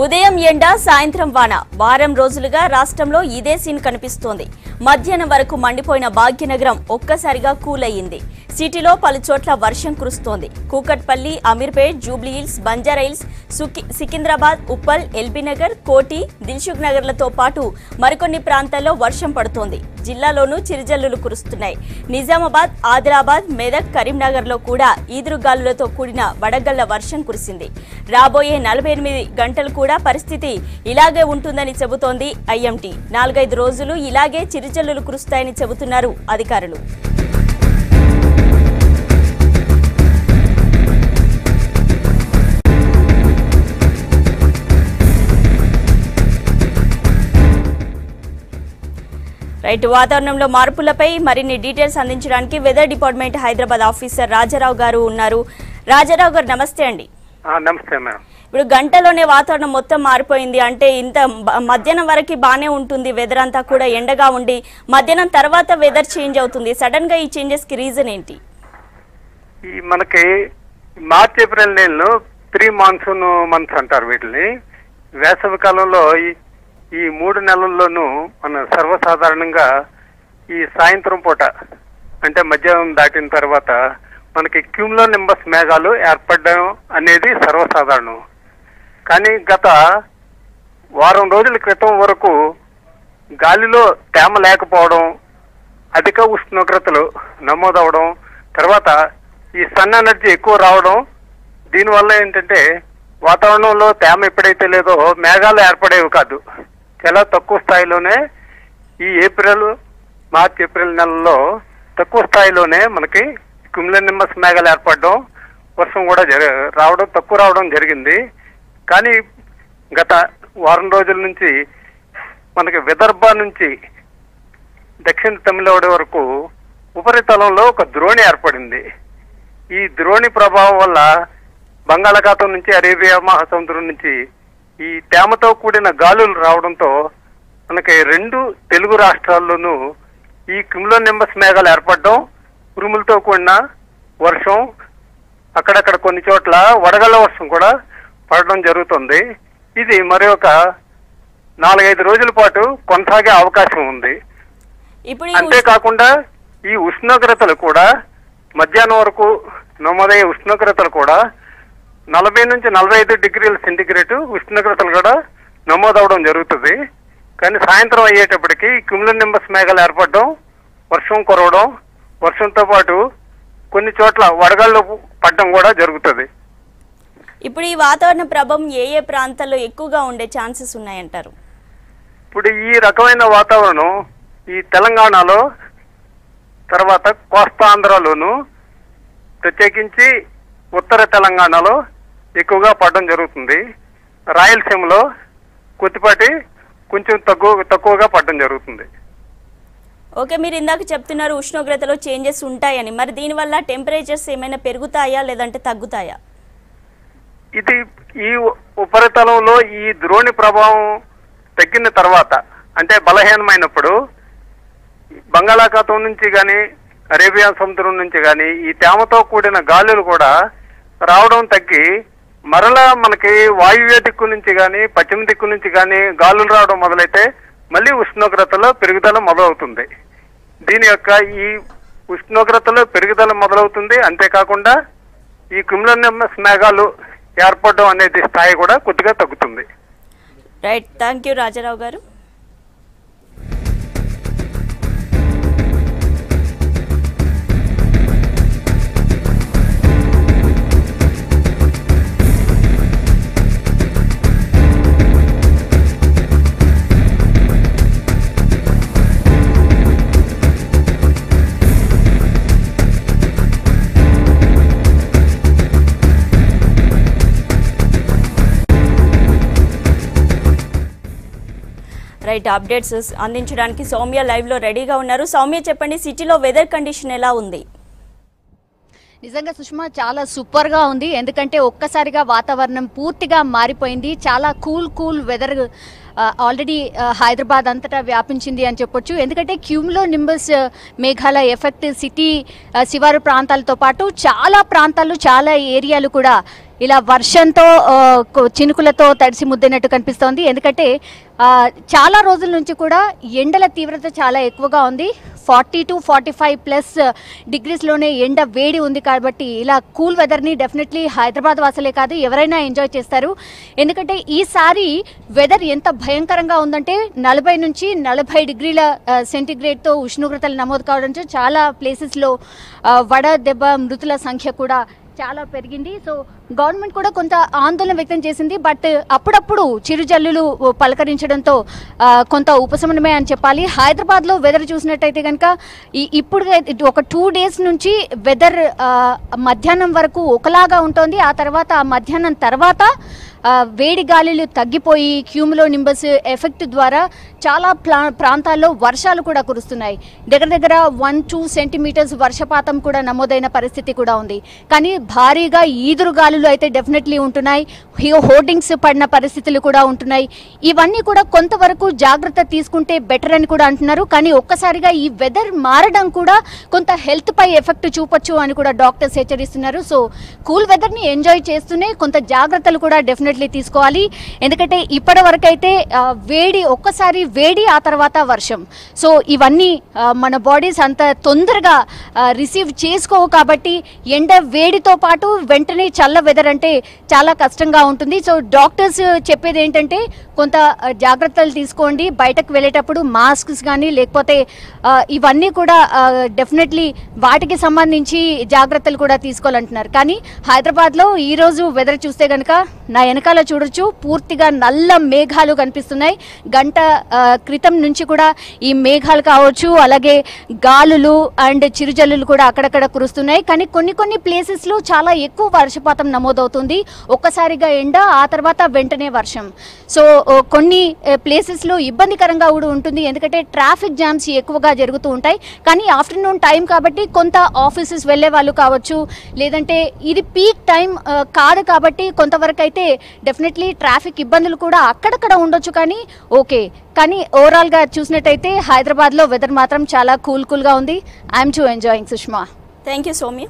ఉదయం ఎండ సాయంత్రం వాన వారం రోజులుగా రాష్ట్రంలో ఇదే సీన్ కనిపిస్తోంది. మధ్యాహ్నం వరకు మండిపోయిన భాగ్యనగరం ఒక్కసారిగా కూల్ అయ్యింది. సిటీలో పలు చోట్ల వర్షం కురుస్తోంది. కూకట్పల్లి, అమీర్పేట్, జూబ్లీహిల్స్, బంజారాహిల్స్, సికింద్రాబాద్, ఉప్పల్, ఎల్బీనగర్, కోటి, దిల్సుఖ్ నగర్లతో పాటు మరికొన్ని ప్రాంతాల్లో వర్షం పడుతోంది. జిల్లాలోనూ చిరుజల్లులు కురుస్తున్నాయి. నిజామాబాద్, ఆదిలాబాద్, మెదక్, కరీంనగర్లో కూడా ఈదురుగాలులతో కూడిన వడగళ్ల వర్షం కురిసింది. రాబోయే 48 గంటలు కూడా పరిస్థితి ఇలాగే ఉంటుందని చెబుతోంది ఐఎంటీ. 4-5 రోజులు ఇలాగే చిరుజల్లులు కురుస్తాయని చెబుతున్నారు అధికారులు. రైట్, వాతావరణంలో మార్పులపై మరిన్ని డీటెయిల్స్ అందించడానికి weather department Hyderabad officer Rajarao గారు ఉన్నారు. రాజారావు గారు నమస్తే అండి. నమస్తే మేడం. ఇప్పుడు గంటలోనే వాతావరణం మొత్తం మారిపోయింది. అంటే ఇంత మధ్యాహ్నం వరకు బాగానే ఉంటుంది, వెదర్ అంతా కూడా ఎండగా ఉండి మధ్యాహ్నం తర్వాత వెదర్ చేంజ్ అవుతుంది. సడన్ గా ఈ చేంజెస్ కి రీజన్ ఏంటి? ఈ మనకి మార్చ్ ఏప్రిల్ నెలలో 3 మాన్సూన్ మంత్స్ అంటారు వీటిని. వేసవి కాలంలో ఈ 3 నెలల్లోనూ మన సర్వసాధారణంగా ఈ సాయంత్రం పూట అంటే మధ్యాహ్నం దాటిన తర్వాత మనకి క్యూములో నింబస్ మేఘాలు ఏర్పడడం అనేది సర్వసాధారణం. కానీ గత వారం రోజుల క్రితం వరకు గాలిలో తేమ లేకపోవడం, అధిక ఉష్ణోగ్రతలు నమోదవడం, తర్వాత ఈ సన్ ఎనర్జీ ఎక్కువ రావడం, దీనివల్ల ఏంటంటే వాతావరణంలో తేమ ఎప్పుడైతే లేదో మేఘాలు ఏర్పడేవి కాదు. చాలా తక్కువ స్థాయిలోనే ఈ మార్చ్ ఏప్రిల్ నెలలో తక్కువ స్థాయిలోనే మనకి క్యూములోనింబస్ మేఘాలు ఏర్పడడం, వర్షం కూడా తక్కువ రావడం జరిగింది. కానీ గత వారం రోజుల నుంచి మనకి విదర్భ నుంచి దక్షిణ తమిళనాడు వరకు ఉపరితలంలో ఒక ద్రోణి ఏర్పడింది. ఈ ద్రోణి ప్రభావం వల్ల బంగాళాఖాతం నుంచి అరేబియా మహాసముద్రం నుంచి ఈ తేమతో కూడిన గాలులు రావడంతో మనకి 2 తెలుగు రాష్ట్రాల్లోనూ ఈ క్యూములోనింబస్ మేఘాలు ఏర్పడడం, ఉరుములతో కూడిన వర్షం, అక్కడక్కడ కొన్ని చోట్ల వడగళ్ల వర్షం కూడా పడడం జరుగుతుంది. ఇది మరి ఒక 4-5 రోజుల పాటు కొనసాగే అవకాశం ఉంది. అంతేకాకుండా ఈ ఉష్ణోగ్రతలు కూడా మధ్యాహ్నం వరకు నమోదయ్యే ఉష్ణోగ్రతలు కూడా 40 నుంచి 45 డిగ్రీల సెంటీగ్రేడ్ ఉష్ణోగ్రతలు కూడా నమోదవడం జరుగుతుంది. కానీ సాయంత్రం అయ్యేటప్పటికి క్యూములోనింబస్ మేఘాలు ఏర్పడడం, వర్షం కురవడం, వర్షంతో పాటు కొన్ని చోట్ల వడగళ్ళు పడడం కూడా జరుగుతుంది. ఇప్పుడు ఈ వాతావరణ ప్రభావం ఏ ప్రాంతాల్లో ఎక్కువగా ఉండే ఛాన్సెస్ ఉన్నాయంటారు? ఇప్పుడు ఈ రకమైన వాతావరణం ఈ తెలంగాణలో, తర్వాత కోస్తాంధ్రలోను, ప్రత్యేకించి ఉత్తర తెలంగాణలో ఎక్కువగా పడడం జరుగుతుంది. రాయలసీమలో కొద్దిపాటి కొంచెం తక్కువగా పడడం జరుగుతుంది. ఓకే, మీరు ఇందాక చెప్తున్నారు ఉష్ణోగ్రతలో చేంజెస్ ఉంటాయని. మరి దీనివల్ల టెంపరేచర్స్ ఏమైనా పెరుగుతాయా లేదంటే తగ్గుతాయా? ఇది ఈ ఉపరితలంలో ఈ ద్రోణి ప్రభావం తగ్గిన తర్వాత అంటే బలహీనమైనప్పుడు బంగాళాఖాతం నుంచి కానీ అరేబియా సముద్రం నుంచి కానీ ఈ తేమతో కూడిన గాలులు కూడా రావడం తగ్గి మరలా మనకి వాయువ్య దిక్కు నుంచి కానీ పశ్చిమ దిక్కు నుంచి కానీ గాలులు రావడం మొదలైతే మళ్ళీ ఉష్ణోగ్రతలో పెరుగుదల మొదలవుతుంది. దీని యొక్క ఈ ఉష్ణోగ్రతలో పెరుగుదల మొదలవుతుంది. అంతేకాకుండా ఈ క్యూములోనింబస్ మేఘాలు ఏర్పడడం అనేది స్థాయి కూడా కొద్దిగా తగ్గుతుంది. రైట్, థ్యాంక్ యూ రాజారావు గారు. రైట్, అప్డేట్స్ అందించడానికి సౌమ్య లైవ్ లో రెడీగా ఉన్నారు. సౌమ్య చెప్పండి, సిటీలో వెదర్ కండిషన్ ఎలా ఉంది? నిజంగా సుష్మా చాలా సూపర్ గా ఉంది. ఎందుకంటే ఒక్కసారిగా వాతావరణం పూర్తిగా మారిపోయింది. చాలా కూల్ వెదర్ ఆల్రెడీ హైదరాబాద్ అంతటా వ్యాపించింది అని చెప్పొచ్చు. ఎందుకంటే క్యూములో నింబస్ మేఘాల ఎఫెక్ట్ సిటీ శివారు ప్రాంతాలతో పాటు చాలా ప్రాంతాలు చాలా ఏరియాలు కూడా ఇలా వర్షంతో చినుకులతో తడిసి ముద్దినట్టు కనిపిస్తోంది. ఎందుకంటే చాలా రోజుల నుంచి కూడా ఎండల తీవ్రత చాలా ఎక్కువగా ఉంది. 40 to 45+ డిగ్రీస్లోనే ఎండ వేడి ఉంది. కాబట్టి ఇలా కూల్ వెదర్ని డెఫినెట్లీ హైదరాబాద్ వాసులే కాదు ఎవరైనా ఎంజాయ్ చేస్తారు. ఎందుకంటే ఈసారి వెదర్ ఎంత భయంకరంగా ఉందంటే 40 నుంచి 40 డిగ్రీల సెంటీగ్రేడ్తో ఉష్ణోగ్రతలు నమోదు కావడంతో చాలా ప్లేసెస్లో వడదెబ్బ మృతుల సంఖ్య కూడా చాలా పెరిగింది. సో గవర్నమెంట్ కూడా కొంత ఆందోళన వ్యక్తం చేసింది. బట్ అప్పుడప్పుడు చిరుజల్లులు పలకరించడంతో కొంత ఉపశమనమే అని చెప్పాలి. హైదరాబాద్లో వెదర్ చూసినట్టయితే కనుక ఇప్పుడు ఒక 2 days నుంచి వెదర్ మధ్యాహ్నం వరకు ఒకలాగా ఉంటుంది. ఆ తర్వాత మధ్యాహ్నం తర్వాత వేడి గాలులు తగ్గిపోయి క్యూములో నింబస్ ఎఫెక్ట్ ద్వారా చాలా ప్రాంతాల్లో వర్షాలు కూడా కురుస్తున్నాయి. దగ్గర 1-2 సెంటీమీటర్స్ వర్షపాతం కూడా నమోదైన పరిస్థితి కూడా ఉంది. కానీ భారీగా ఈదురు గాలులు అయితే డెఫినెట్లీ ఉంటున్నాయి. హోర్డింగ్స్ పడిన పరిస్థితులు కూడా ఉంటున్నాయి. ఇవన్నీ కూడా కొంతవరకు జాగ్రత్త తీసుకుంటే బెటర్ అని కూడా అంటున్నారు. కానీ ఒక్కసారిగా ఈ వెదర్ మారడం కూడా కొంత హెల్త్ పై ఎఫెక్ట్ చూపొచ్చు అని కూడా డాక్టర్స్ హెచ్చరిస్తున్నారు. సో కూల్ వెదర్ని ఎంజాయ్ చేస్తూనే కొంత జాగ్రత్తలు కూడా డెఫినెట్లీ తీసుకోవాలి. ఎందుకంటే ఇప్పటి వరకు అయితే ఒక్కసారి వేడి ఆ తర్వాత వర్షం. సో ఇవన్నీ మన బాడీస్ అంత తొందరగా రిసీవ్ చేసుకోవు. కాబట్టి ఎండ వేడితో పాటు వెంటనే చల్ల వెదర్ అంటే చాలా కష్టంగా ఉంటుంది. సో డాక్టర్స్ చెప్పేది ఏంటంటే కొంత జాగ్రత్తలు తీసుకోండి. బయటకు వెళ్ళేటప్పుడు మాస్క్స్ కానీ లేకపోతే ఇవన్నీ కూడా డెఫినెట్లీ వాటికి సంబంధించి జాగ్రత్తలు కూడా తీసుకోవాలంటున్నారు. కానీ హైదరాబాద్లో ఈరోజు వెదర్ చూస్తే కనుక నా వెనకాల చూడొచ్చు పూర్తిగా నల్ల మేఘాలు కనిపిస్తున్నాయి. గంట క్రితం నుంచి కూడా ఈ మేఘాలు కావచ్చు, అలాగే గాలులు అండ్ చిరుజల్లులు కూడా అక్కడక్కడ కురుస్తున్నాయి. కానీ కొన్ని ప్లేసెస్లో చాలా ఎక్కువ వర్షపాతం నమోదవుతుంది. ఒక్కసారిగా ఎండ ఆ తర్వాత వెంటనే వర్షం. సో కొన్ని ప్లేసెస్లో ఇబ్బందికరంగా కూడా ఉంటుంది. ఎందుకంటే ట్రాఫిక్ జామ్స్ ఎక్కువగా జరుగుతూ ఉంటాయి. కానీ ఆఫ్టర్నూన్ టైం కాబట్టి కొంత ఆఫీసెస్ వెళ్ళే వాళ్ళు కావచ్చు, లేదంటే ఇది పీక్ టైం కాదు కాబట్టి కొంతవరకు అయితే డెఫినెట్లీ ట్రాఫిక్ ఇబ్బందులు కూడా అక్కడక్కడ ఉండొచ్చు. కానీ ఓవరాల్గా చూసినట్టయితే హైదరాబాద్లో వెదర్ మాత్రం చాలా కూల్గా ఉంది. I'm to enjoying. Sushma, thank you Soumya.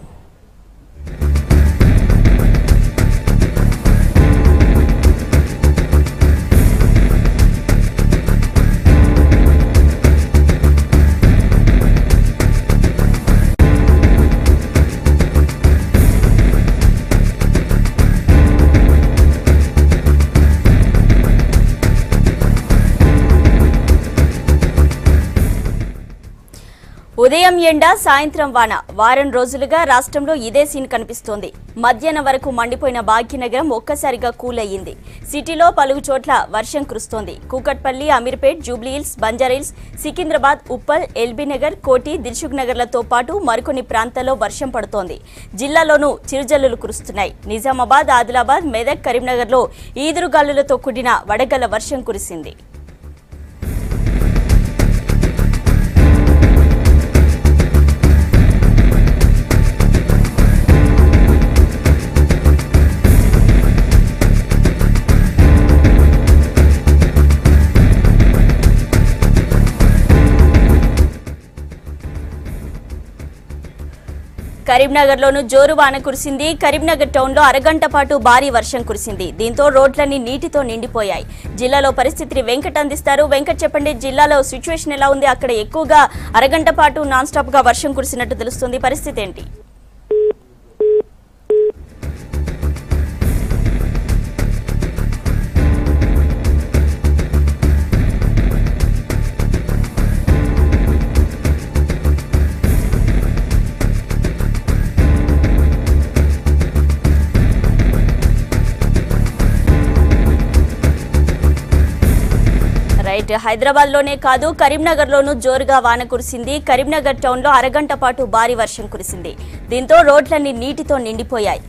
ఉదయం ఎండ, సాయంత్రం వాన. వారం రోజులుగా రాష్ట్రంలో ఇదే సీన్ కనిపిస్తోంది. మధ్యాహ్నం వరకు మండిపోయిన భాగ్యనగరం ఒక్కసారిగా కూల్ అయ్యింది. సిటీలో పలువు చోట్ల వర్షం కురుస్తోంది. కూకట్పల్లి, అమీర్పేట్, జూబ్లీహిల్స్, బంజారాహిల్స్, సికింద్రాబాద్, ఉప్పల్, ఎల్బీనగర్, కోటి, దిల్సుఖ్ నగర్లతో పాటు మరికొన్ని ప్రాంతాల్లో వర్షం పడుతోంది. జిల్లాలోనూ చిరుజల్లులు కురుస్తున్నాయి. నిజామాబాద్, ఆదిలాబాద్, మెదక్, కరీంనగర్లో ఈదురుగాలులతో కూడిన వడగళ్ల వర్షం కురిసింది. కరీంనగర్లోనూ జోరు వాన కురిసింది. కరీంనగర్ టౌన్లో అరగంట పాటు భారీ వర్షం కురిసింది. దీంతో రోడ్లన్నీ నీటితో నిండిపోయాయి. జిల్లాలో పరిస్థితిని వెంకట్ అందిస్తారు. వెంకట్, చెప్పండి, జిల్లాలో సిచ్యువేషన్ ఎలా ఉంది? అక్కడ ఎక్కువగా అరగంట పాటు నాన్ స్టాప్ గా వర్షం కురిసినట్టు తెలుస్తుంది. పరిస్థితి ఏంటి? హైదరాబాద్ లోనే కాదు, కరీంనగర్ లోనూ జోరుగా వాన కురిసింది. కరీంనగర్ టౌన్ లో అరగంట పాటు భారీ వర్షం కురిసింది. దీంతో రోడ్లన్నీ నీటితో నిండిపోయాయి.